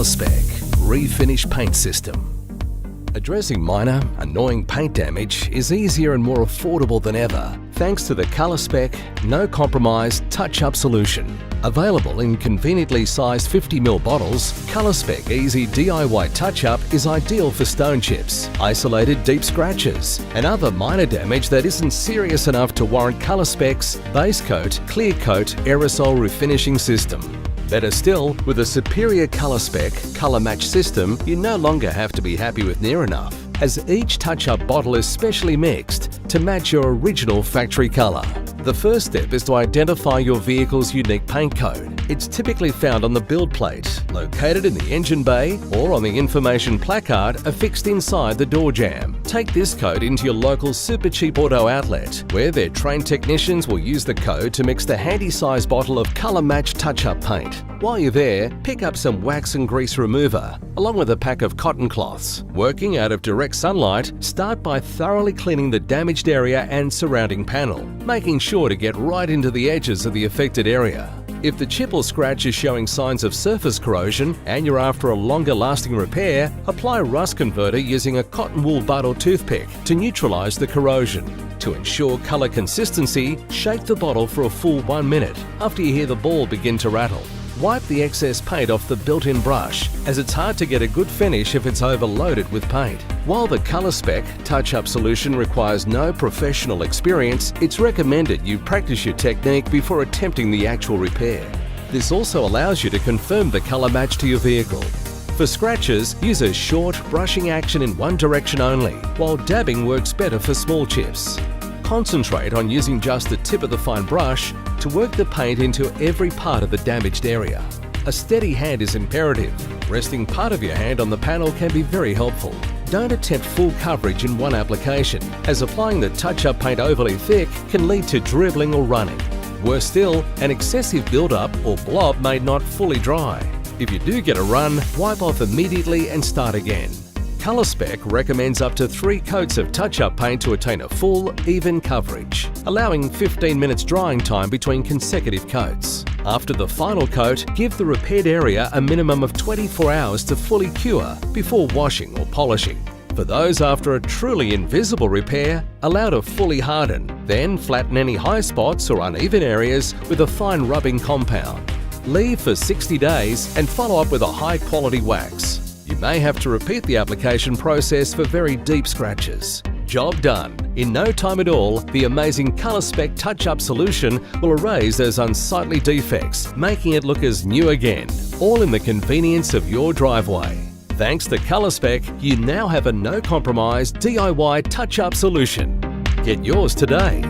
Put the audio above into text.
ColorSpec Refinish Paint System. Addressing minor, annoying paint damage is easier and more affordable than ever thanks to the ColorSpec No Compromise Touch-Up solution. Available in conveniently sized 50ml bottles, ColorSpec Easy DIY Touch-Up is ideal for stone chips, isolated deep scratches, and other minor damage that isn't serious enough to warrant ColorSpec's Base Coat Clear Coat Aerosol Refinishing System. Better still, with a superior ColorSpec Color Match system, you no longer have to be happy with near enough, as each touch-up bottle is specially mixed to match your original factory color. The first step is to identify your vehicle's unique paint code. It's typically found on the build plate, located in the engine bay, or on the information placard affixed inside the door jamb. Take this code into your local super cheap auto outlet, where their trained technicians will use the code to mix the handy-sized bottle of color match touch-up paint. While you're there, pick up some wax and grease remover, along with a pack of cotton cloths. Working out of direct sunlight, start by thoroughly cleaning the damaged area and surrounding panel, making sure to get right into the edges of the affected area. If the chip or scratch is showing signs of surface corrosion and you're after a longer lasting repair, apply rust converter using a cotton wool bud or toothpick to neutralize the corrosion. To ensure color consistency, shake the bottle for a full 1 minute after you hear the ball begin to rattle. Wipe the excess paint off the built-in brush, as it's hard to get a good finish if it's overloaded with paint. While the ColorSpec touch-up solution requires no professional experience, it's recommended you practice your technique before attempting the actual repair. This also allows you to confirm the color match to your vehicle. For scratches, use a short, brushing action in one direction only, while dabbing works better for small chips. Concentrate on using just the tip of the fine brush to work the paint into every part of the damaged area. A steady hand is imperative. Resting part of your hand on the panel can be very helpful. Don't attempt full coverage in one application, as applying the touch-up paint overly thick can lead to dribbling or running. Worse still, an excessive build-up or blob may not fully dry. If you do get a run, wipe off immediately and start again. ColorSpec recommends up to 3 coats of touch-up paint to attain a full, even coverage, allowing 15 minutes drying time between consecutive coats. After the final coat, give the repaired area a minimum of 24 hours to fully cure before washing or polishing. For those after a truly invisible repair, allow to fully harden, then flatten any high spots or uneven areas with a fine rubbing compound. Leave for 60 days and follow up with a high-quality wax. You may have to repeat the application process for very deep scratches. Job done. In no time at all, the amazing ColorSpec touch-up solution will erase those unsightly defects, making it look as new again, all in the convenience of your driveway. Thanks to ColorSpec, you now have a no-compromise DIY touch-up solution. Get yours today.